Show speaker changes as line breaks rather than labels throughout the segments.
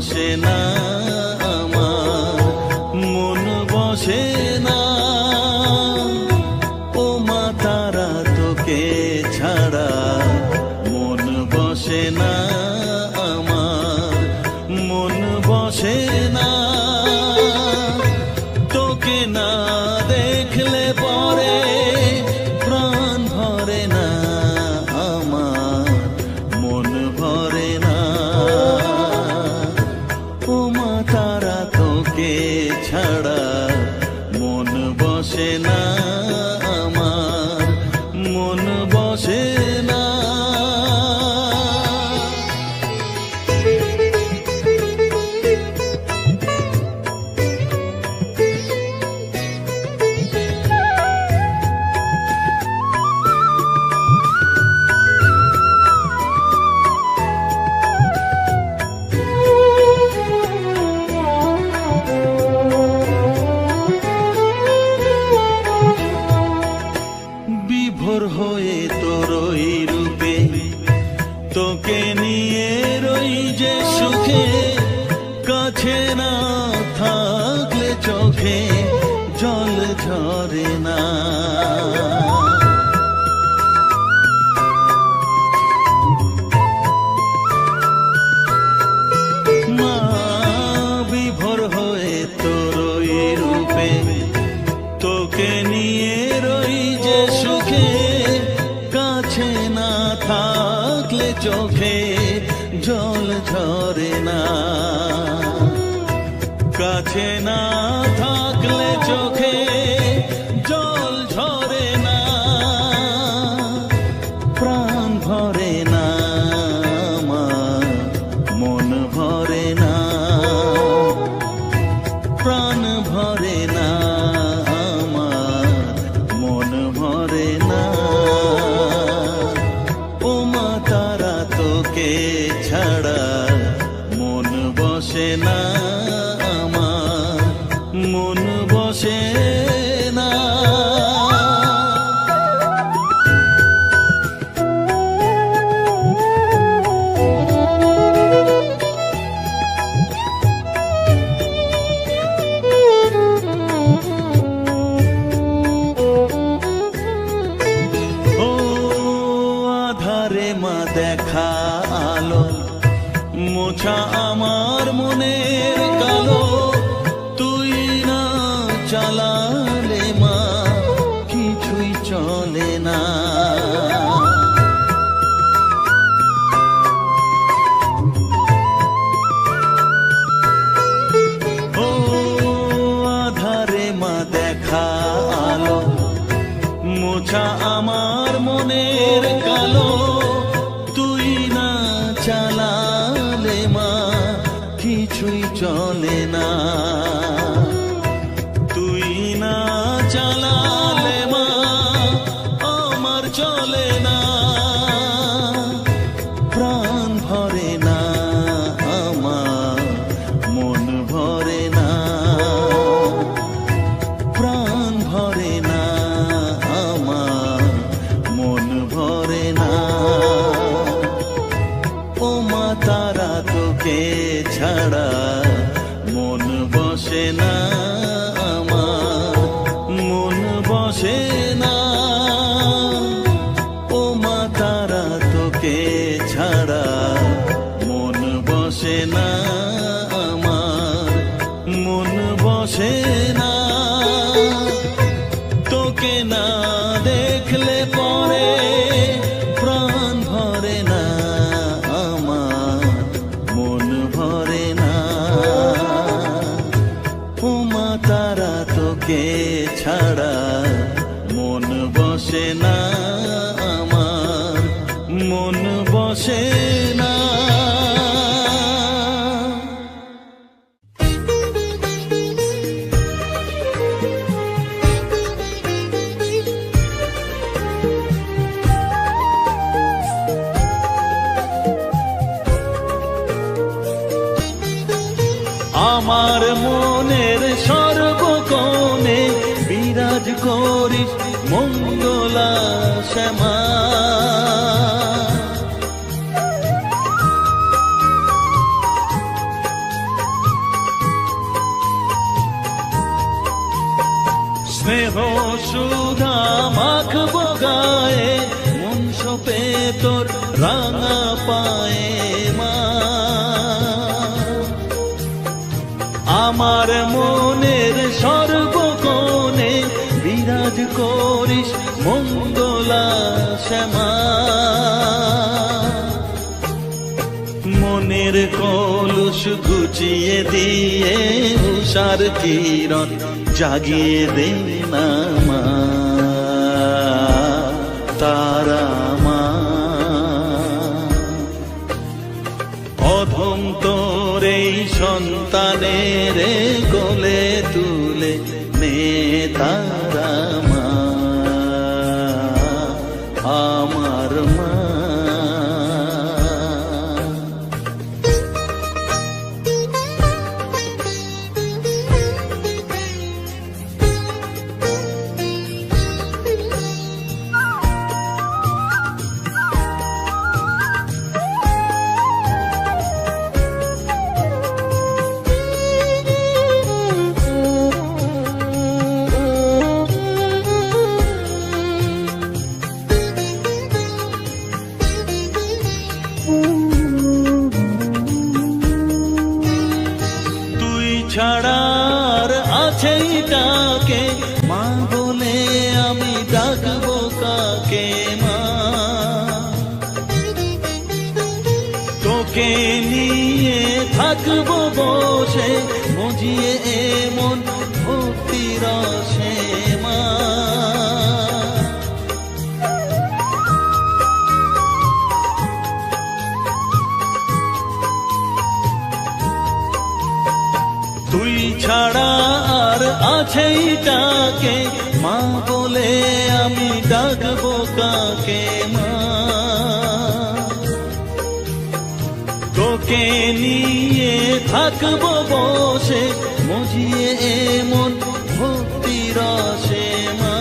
বসে না আমার, মন বসে না। ও মা তারা তোকে ছাড়া মন বসে না আমার, মন বসে না। তোকে না দেখলে পরে প্রাণ ভরে না আমার, মন ভরে না। ও মা তারা তোকে ছাড়া মন বসে না আমার, মন বসে না। বিভোর হয়ে তোর ওই রূপে তোকে নিয়ে রই যে সুখে, কাছে না থাকলে চোখে জল ঝরে না। মা বিভোর হয়ে তোর ওই রূপে তোকে নিয়ে রই যে সুখে, কাছে না থাকলে চোখে জল ঝরে না। কাছে না থাকলে চোখে জল ঝরে না, প্রাণ ভরে না আমার, মন ভরে না, প্রাণ ভরে না আমার, মন ভরে না। ও মা তারা তোকে ছাড়া মন বসে না আমার, মন বসে না। মা দেখা আলো মোছা আমার মনের কালো, তুই না চালালে মা কিছুই চলে না। ও আধারে মা দেখা আলো মোছা আমার মনের কালো, চালালে মা কিছুই চলে না। তুই না চালালে মা আমার চলে না, প্রাণ ভরে না আমার, মন ভরে না, প্রাণ ভরে না আমার, মন ভরে না। ও মা তারা তোকে ছাড়া মন বসে না আমার, মন বসে না। ও মা তারা তোকে ছাড়া মন বসে না আমার, মন বসে না। তোকে না দেখলে পরে প্রাণ ভরে না আমার, মন ভরে না। ও মা তারা তোকে ছাড়া মন বসে না আমার, মন বসে না। আমার মনের সর্বকোণে বিরাজ করিস মঙ্গলা শ্যামা। স্নেহ সুধা মাখবো গায়ে, মন সপে তোর রাঙা পায়ে মা। আমার মনের সর্বকোণে বিরাজ করিস মঙ্গলা শ্যামা। মনের কলুষ ঘুচিয়ে দিয়ে উষার কিরণ জাগিয়ে দে না মা, তারা মা। অধম তোর এই সন্তানের কোলে তুলে নে তারা মা, আমার মা। ছাড়ার আছেই তাকে মা বলে আমি ডাকবো কাকে মা। তোকে নিয়ে থাকবো বসে মজিয়ে এমন ভক্তি রসে মা। তুই ছাড়া আর আছেই তাকে মা বলে আমি ডাকবো কাকে মা। তোকে নিয়ে থাকবো বসে মজিয়ে এমন ভক্তি রসে মা।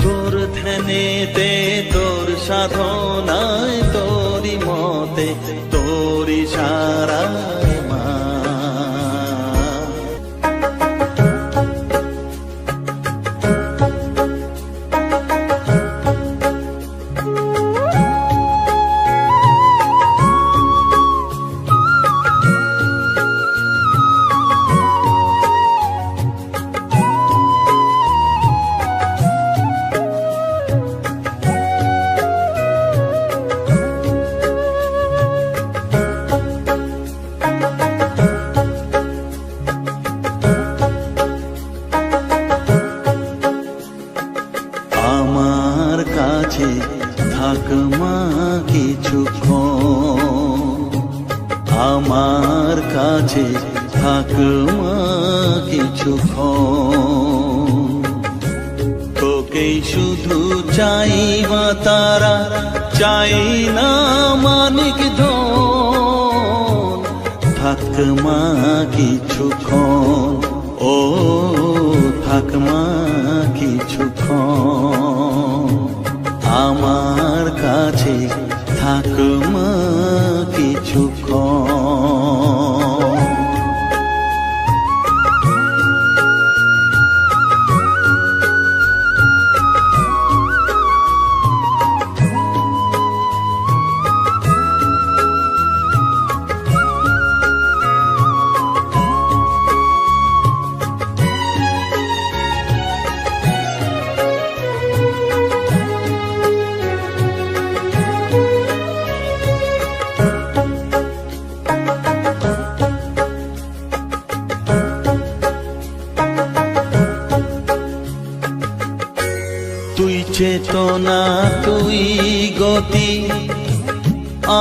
তোর ধ্যানেতে তোর সাধনায় তোরি মতে তোরি সারায় মা। আমার কাছে থাক মা কিছুক্ষণ, আমার কাছে থাক মা কিছুক্ষণ। তোকেই শুধু চাই মা তারা, চাই না মানিক ধন। থাক মা কিছুক্ষণ, ও থাক মা কিছুক্ষণ। আমার কাছে থাক মা কিছুক্ষণ। তুই চেতনা তুই গতি,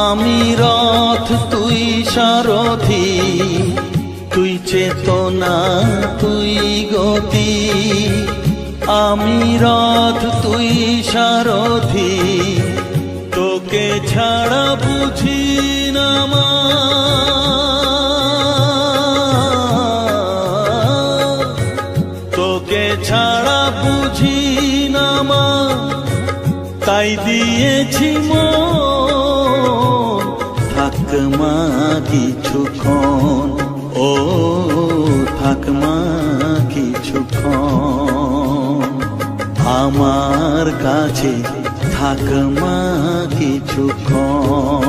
আমি রথ তুই সারথি। তুই চেতনা তুই গতি, আমি রথ তুই সারথি। তোকে ছাড়া বুঝি না মা, তোকে ছাড়া বুঝি না মা। তাই দিয়েছি মন, থাক মা কিছুক্ষণ, ও থাক মা আমার কাছে থাক মা কিছুক্ষণ।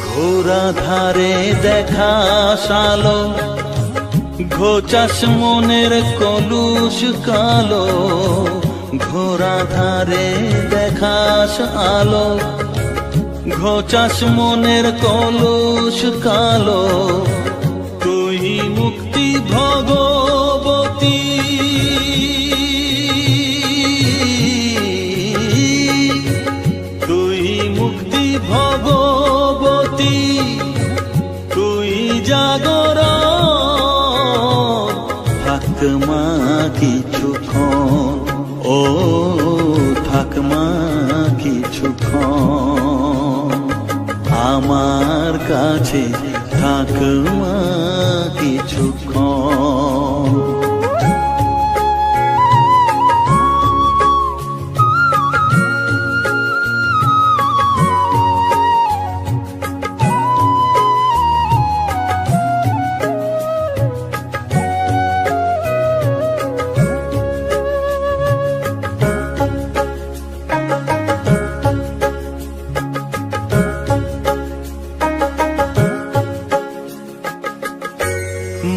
ঘোরা ধারে দেখা সালো, ঘোচাস মনের কলুষ কালো। ঘোরা ধারে দেখাস আলো, ঘোচাস মনের কলুষ কালো। তুই মুক্তি ভগবতী, তুই মুক্তি ভগবতী, তুই জাগরণ। থাক মা কিছুক্ষণ, ও থাক মা কিছুক্ষণ। আমার কাছে থাক মা কিছুক্ষণ।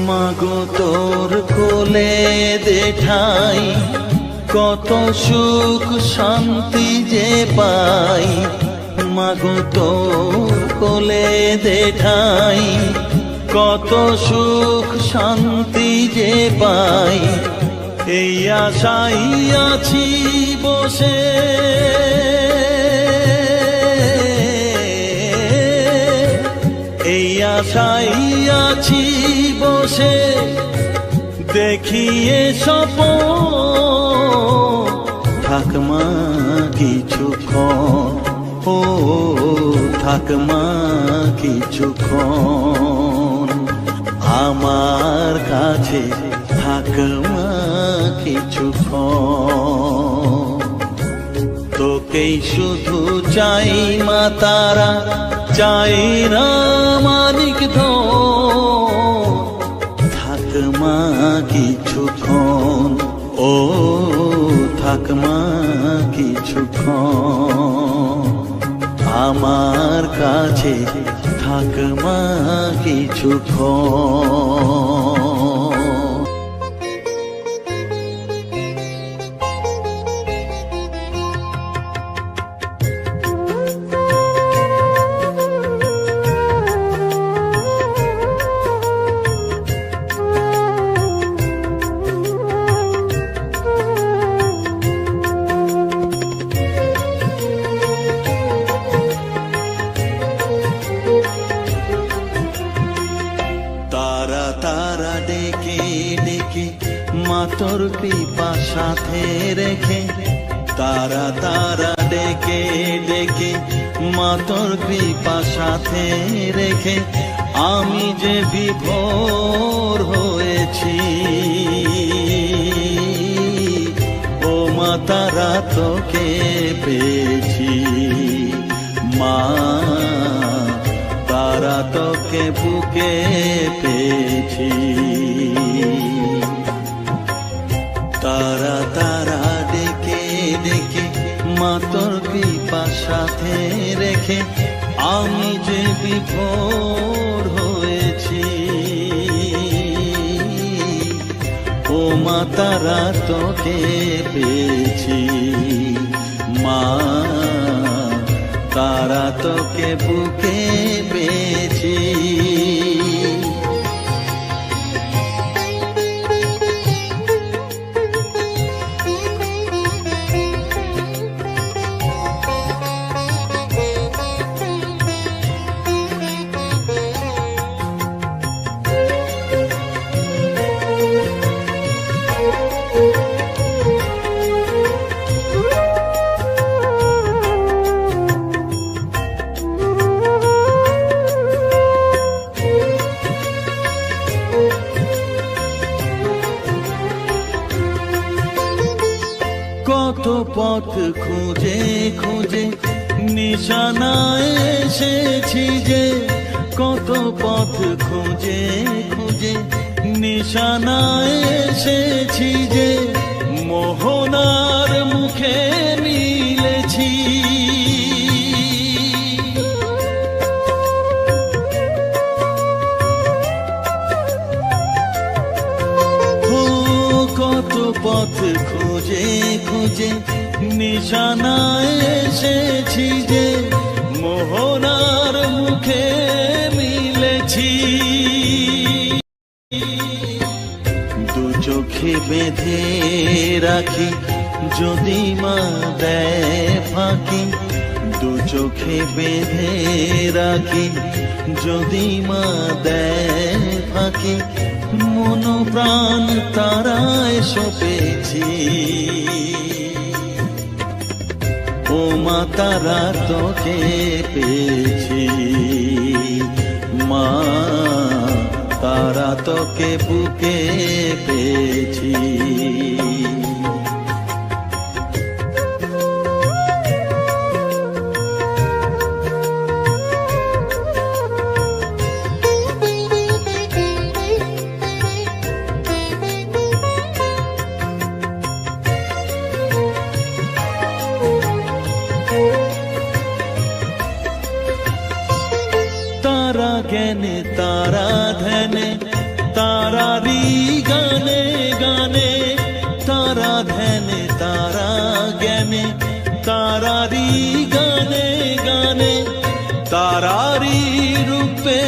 মাগো তোর কোলে দেঠাই, কত সুখ শান্তি যে পাই। মাগো তোর কোলে দেঠাই, কত সুখ শান্তি যে পাই। এই আশাই আছি বসে, এই আশাই আছি বসে। দেখিয়ে স্বপন, থাক মা কিছুক্ষণ, ও থাক মা কিছুক্ষণ। আমার কাছে থাক মা কিছুক্ষণ। তোকেই শুধু চাই মা তারা, চাই না মানিক ধন। থাক মা কিছুক্ষণ, ও থাক মা কিছুক্ষণ। আমার কাছে থাক মা কিছুক্ষণ। তারা তারা ডেকে ডেকে মা তোর কৃপা সাথে রেখে। তারা তারা ডেকে ডেকে মা তোর কৃপা সাথে রেখে। আমি যে বিভোর হয়েছি, ও মা তারা তোকে পেয়েছি। মা তারা তোকে বুকে পেয়েছি। তারা তারা ডেকে ডেকে মা তোর কৃপা সাথে রেখে। আমি যে বিভোর হয়েছি, ও মা তারা তোকে পেয়েছি। মা তারা তোকে বুকে পেয়েছি। কত পথ খুঁজে খুঁজে নিশানায় এসেছি যে, কত পথ খুঁজে খুঁজে নিশানায় এসেছি যে, মোহনার মুখে মিলেছি। কত পথ খুঁজে খুঁজে নিশানায় এসেছি যে, মোহনার মুখে মিলেছি। দু চোখে বেঁধে রাখি যদি মা দেয় ফাঁকি, দু চোখে বেঁধে রাখি যদি মা দেয় ফাঁকি, মন প্রাণ তারায় সপেছি। ও মা তারা তোকে পেয়েছি, মা তারা তোকে বুকে পেয়েছি। তারা জ্ঞানে তারা ধ্যানে তারারি গানে গানে, তারা ধ্যানে তারা জ্ঞানে তারারি গানে গানে, তারারি রূপে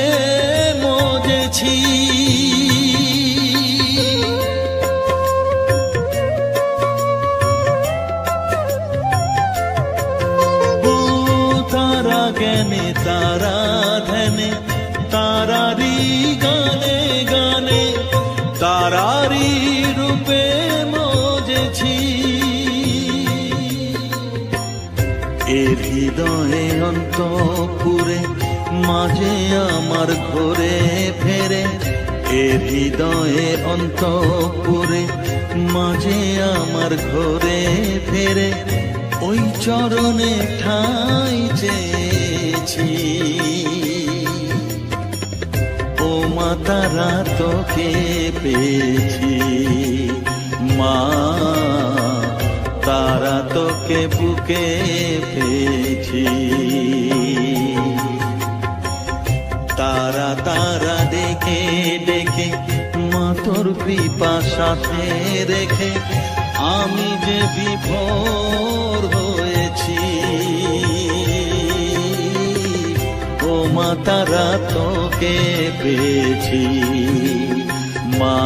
মজেছি। তারা জ্ঞানে তারা ধ্যানে তারারি গানে গানে, তারারি রূপে মজেছি। এর হৃদয়ে অন্তপুরে মাঝে আমার ঘরে ফেরে, এর হৃদয়ে অন্তপুরে মাঝে আমার ঘরে ফেরে, ওই চরণে ঠাঁই চেয়েছি। ও মা তারা তোকে পেয়েছি, মা তারা তোকে বুকে পেয়েছি। তারা তারা ডেকে ডেকে মা তোর কৃপা সাথে রেখে, আমি যে বিভোর হয়েছি। ও মা তারা তোকে পেয়েছি, মা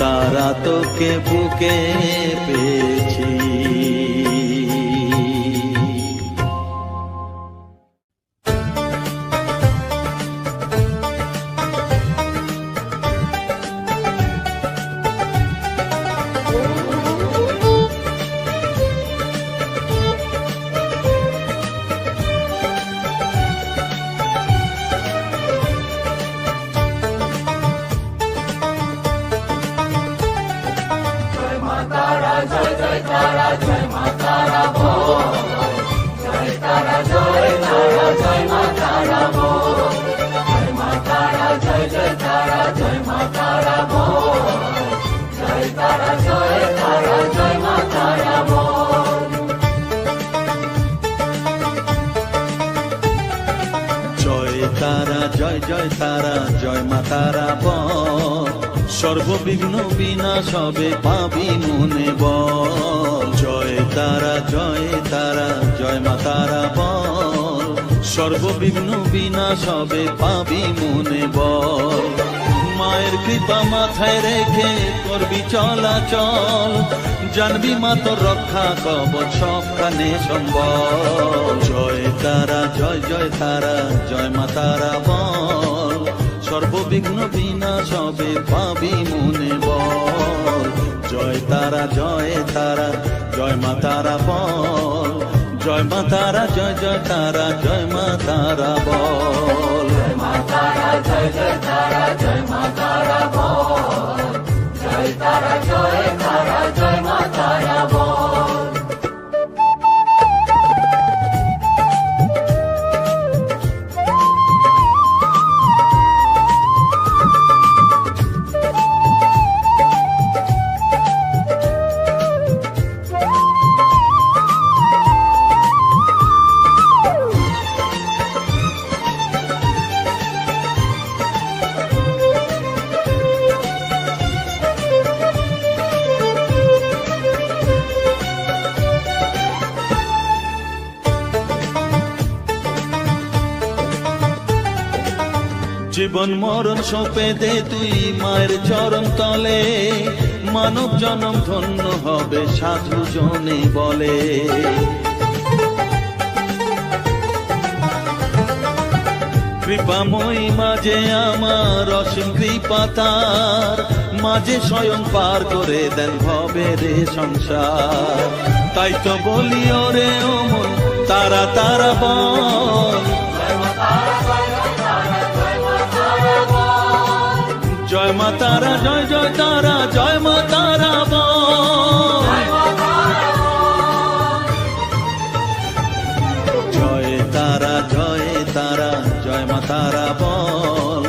তারা তোকে বুকে পেয়েছি। তারা জয় জয় তারা জয় মা তারা বল, সর্ববিঘ্ন বিনাশবে পাবি মনে বল। জয় তারা জয় মা তারা বল, সর্ববিঘ্ন বিনাশবে পাবি মনে বল। মায়ের কৃপা মাথায় রেখে করবি চলাচল, জানবি মা তোর রক্ষা কবচ সবখানে সম্বল। জয় তারা জয় তারা জয় মা তারা বল, সর্ববিঘ্ন বিনাশবে পাবি মনে বল। জয় তারা জয় মা তারা বল, জয় মা তারা জয় তারা জয় মা তারা বল। জয় মা তারা জয় তারা জয় মা তারা বল, জয় তারা জয় মা তারা। জীবন মরণ সঁপে দে তুই মায়ের চরণ তলে, মানব জনম ধন্য হবে সাধু জনে বলে। কৃপাময়ী মাঝে আমার অসীম কৃপা তার, মাঝে স্বয়ং পার করে দেন ভবের সংসার। তাই তো বলি ওরে ও মন তারা তারা বল, জয় মা তারা জয় জয় তারা জয় মা তারা বল, জয় তারা জয় তারা জয় মা তারা বল,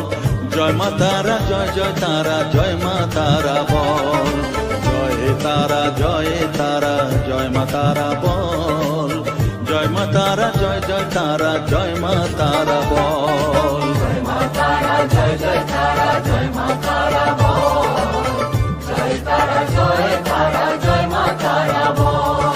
জয় মা তারা জয় জয় তারা জয় মা তারা বল, জয় তারা জয় তারা জয় মা তারা বল, জয় মা তারা জয় জয় তারা জয় মা তারা বল, জয় মা তারা জয় জয় তারা জয় মা তারা বল, জয় তারা জয় তারা জয় মা তারা বল।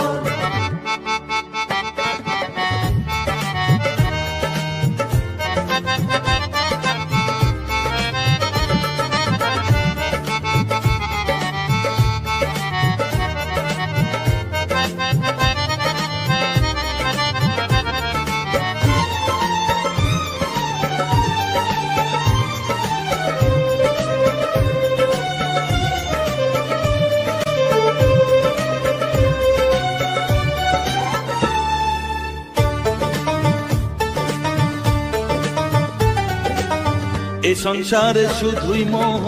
এ সংসারে শুধুই মোহ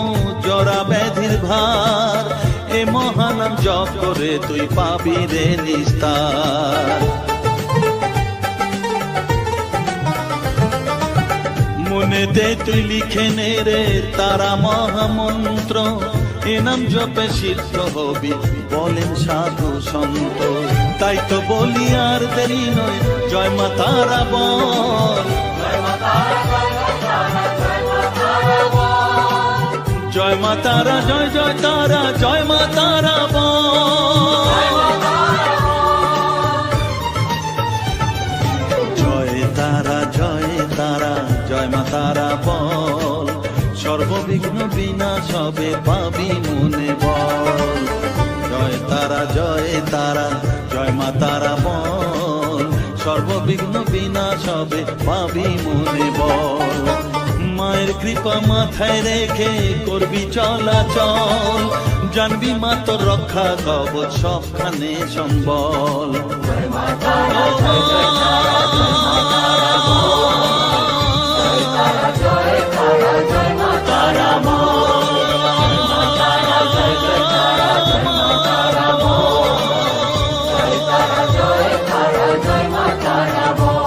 জরা ব্যাধির ভার, এ মহানাম জপ করে তুই পাবি রে নিস্তার। মনেতে তুই লিখে নে রে তারা মহামন্ত্র, এ নাম জপে সিদ্ধ হবি বলেন সাধু সন্ত। তাই তো বলি আর দেরি নয় জয় মা তারা বল, জয় মা তারা জয় মা তারা জয় জয় তারা জয় মা তারা বল, জয় তারা জয় তারা জয় মা তারা বল, সর্ববিঘ্ন বিনাশ হবে পাবি মনে বল, জয় তারা জয় তারা জয় মা তারা বল, সর্ববিঘ্ন বিনাশ হবে পাবি মনে বল। মায়ের কৃপা মাথায় রেখে করবি চলাচল, জানবি মা তোর রক্ষা কবচ সবখানে সম্বল, জয় মা তারা জয় জয় তারা জয় মা তারা বল, জয় তারা জয় তারা জয় মা তারা বল, জয় মা তারা জয় জয় তারা জয় মা তারা বল, জয় তারা জয় তারা জয় মা তারা বল।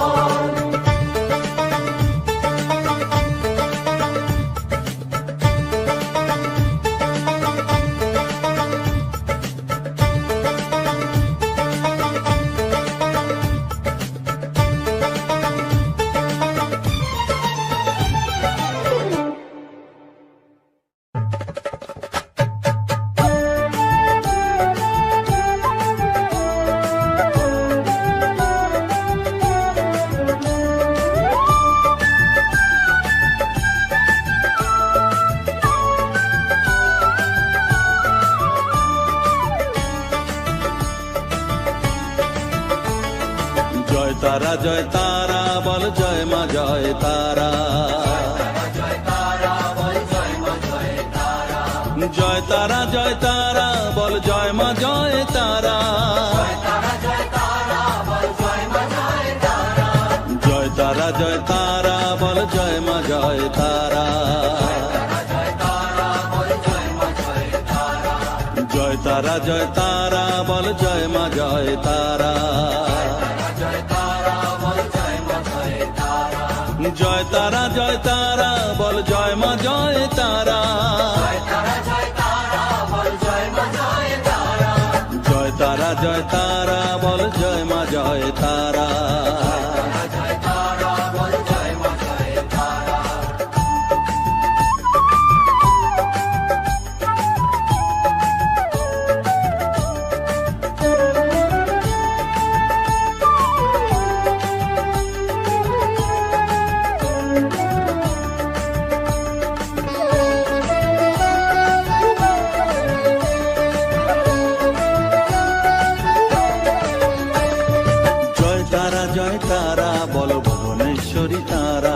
তারা জয় তারা বল জয় মা জয় তারা, জয় তারা জয় তারা বল জয় মা জয় তারা, জয় তারা জয় তারা বল জয় মা জয় তারা, জয় তারা জয় তারা বল জয় মা জয় তারা, জয় তারা জয় তারা বল জয় মা জয় তারা, জয় তারা জয় তারা বল জয় মা জয় তারা। জয় তারা বলো ভুবনেশ্বরী তারা,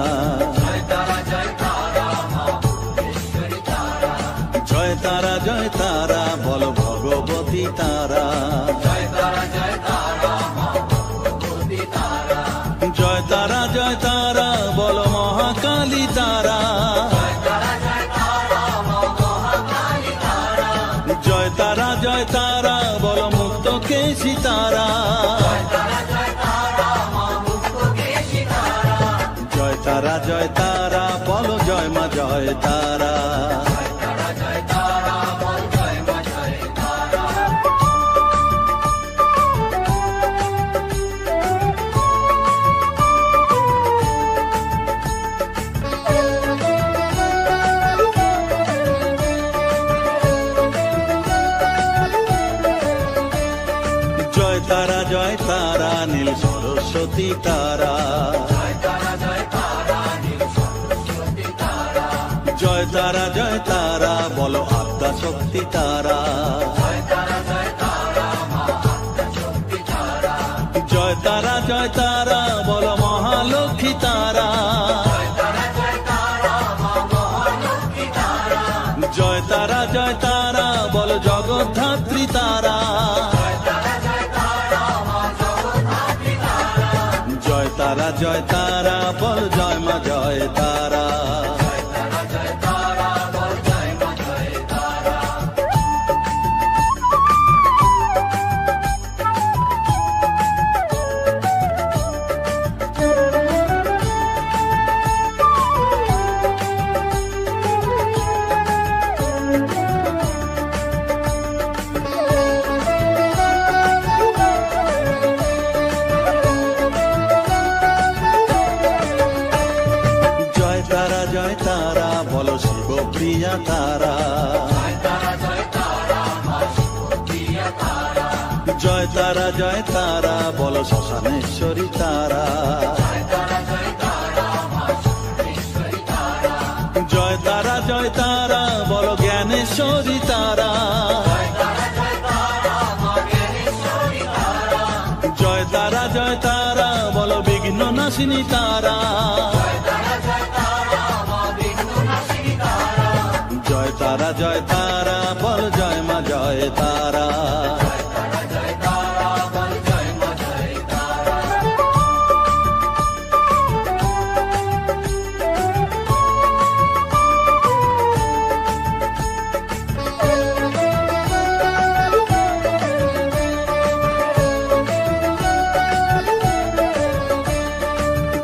জয় তারা জয় তারা মা ভুবনেশ্বরী তারা,
জয় তারা জয় তারা বলো ভগবতী তারা,
জয় তারা জয় তারা মা ভগবতী তারা,
জয় তারা জয় তারা বলো মহাকালী তারা,
জয় তারা জয় তারা মা মহাকালী তারা,
জয় তারা জয় তারা বলো মুক্তকেশী তারা,
জয় তারা জয় তারা মা মুক্তকেশী তারা,
জয় তারা জয় তারা বলো জয় মা জয় তারা।
জয় তারা জয় তারা বল জয় মা জয় তারা।
জয় তারা জয় তারা নীল সরস্বতী তারা,
জয় তারা জয় তারা নীল সরস্বতী তারা,
জয় তারা জয় তারা বলো আদ্যা শক্তি তারা,
জয় তারা জয় তারা মা আদ্যা শক্তি তারা,
জয় তারা জয় তারা বলো মহালক্ষ্মী তারা,
জয় তারা জয় তারা মা মহালক্ষ্মী তারা,
জয় তারা জয় তারা বলো জগদ্ধাত্রী তারা,
জয় তারা জয় তারা মা জগদ্ধাত্রী তারা,
জয় তারা জয় তারা বল জয় মা জয় তারা।
জয় তারা জয় তারা বল জয় মা জয় তারা।
জয় তারা জয় তারা বলো শিবপ্রিয়া তারা,
জয় তারা জয় তারা মা শিবপ্রিয়া তারা,
জয় তারা জয় তারা বলো শ্মশানেশ্বরী তারা,
জয় তারা জয় তারা মা সুরেশ্বরী তারা,
জয় তারা জয় তারা বলো জ্ঞানেশ্বরী তারা,
জয় তারা জয় তারা মা জ্ঞানেশ্বরী তারা,
জয় তারা জয় তারা বলো বিঘ্ন নাশিনী তারা,
জয় তারা জয় তারা মা বিঘ্ননাশিনী তারা,
জয় তারা জয় তারা বল জয় মা জয় তারা।
জয় তারা জয় তারা বল জয় মা জয় তারা।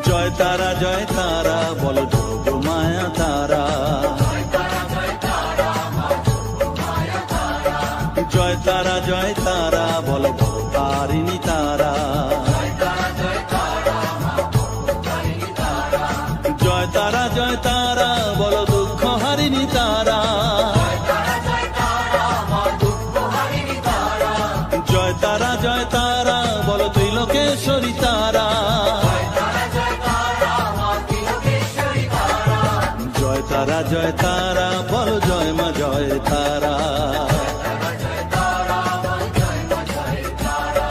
জয় তারা জয় তারা বলো যোগ মায়া তারা,
জয় তারা জয় তারা মা মায়া তারা,
জয় তারা জয় তারা বলো ভবতারিণী তারা,
জয় তারা জয় তারা মা ভবতারিণী তারা,
জয় তারা জয় তারা বলো দুঃখ হারিণী তারা,
জয় তারা জয় তারা মা দুঃখহারিণী তারা,
জয় তারা জয় তারা বলো ত্রিলোকেশ্বরী তারা,
জয় তারা জয় তারা মা ত্রিলোকেশ্বরী তারা,
জয় তারা জয় তারা বলো জয় মা জয় তারা।
তারা জয় তারা বল জয় মা জয় তারা।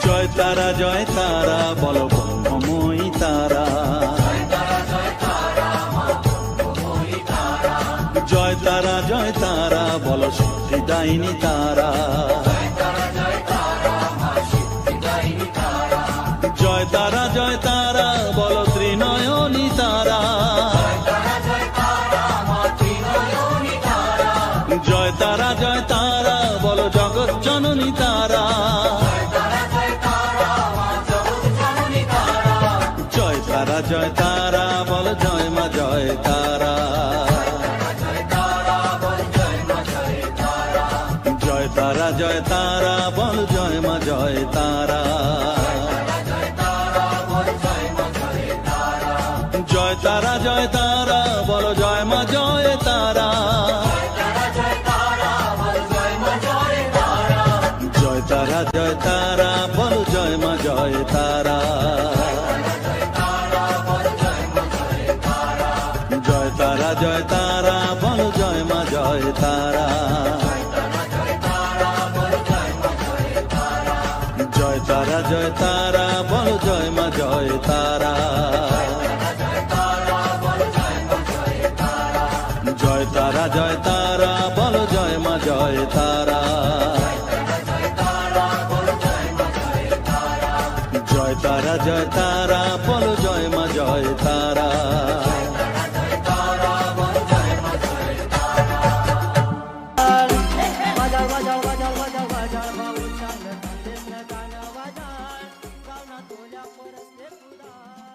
জয় তারা জয় তারা বলো ব্রহ্মময়ী তারা,
জয় তারা জয় তারা মা ব্রহ্মময়ী তারা,
জয় তারা জয় তারা বলো সিদ্ধিদায়িনী তারা,
জয় তারা জয় তারা মা সিদ্ধিদায়িনী তারা,
জয় তারা জয় তারা বলো ত্রিনয়নী তারা,
জয় তারা জয় তারা মা ত্রিনয়নী তারা,
জয় তারা জয় তারা বলো জগৎ জননী তারা,
জয় তারা জয় তারা মা জগৎজননী তারা,
জয় তারা জয় তারা বলো জয় মা জয় তারা।
জয় তারা বল জয় মা জয় তারা,
জয় তারা জয় তারা বল জয় মা জয় তারা।
জয় তারা বল জয় মা জয় তারা,
জয় জয় তারা বলো জয় মা জয় তারা। জয় তারা বলো জয় মা জয় তারা। জয় তারা বলো জয় মা জয় তারা। জয় তারা বলো জয় মা জয় তারা। জয় তারা বলো জয় মা জয় তারা। জয় তারা